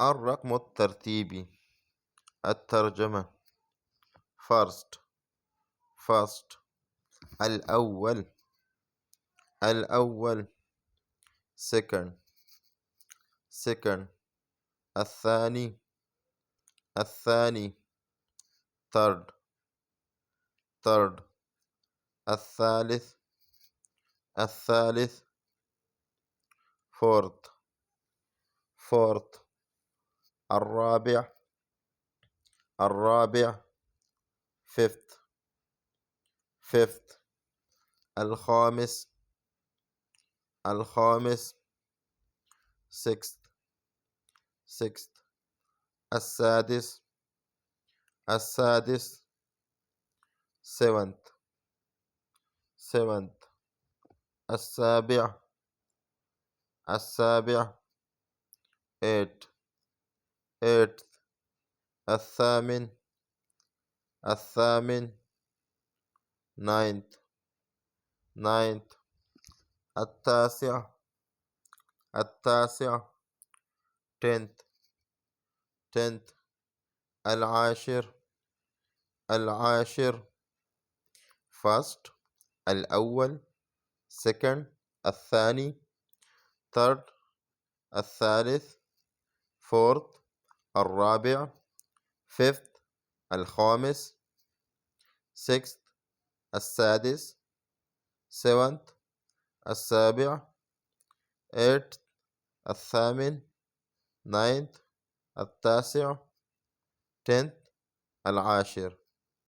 الرقم الترتيبي. الترجمة. first الأول second الثاني third الثالث fourth الرابع fifth الخامس sixth السادس seventh السابع eighth الثامن ninth التاسع tenth العاشر first الأول second الثاني third الثالث fourth الرابع fifth الخامس sixth السادس seventh السابع eighth الثامن ninth التاسع tenth العاشر.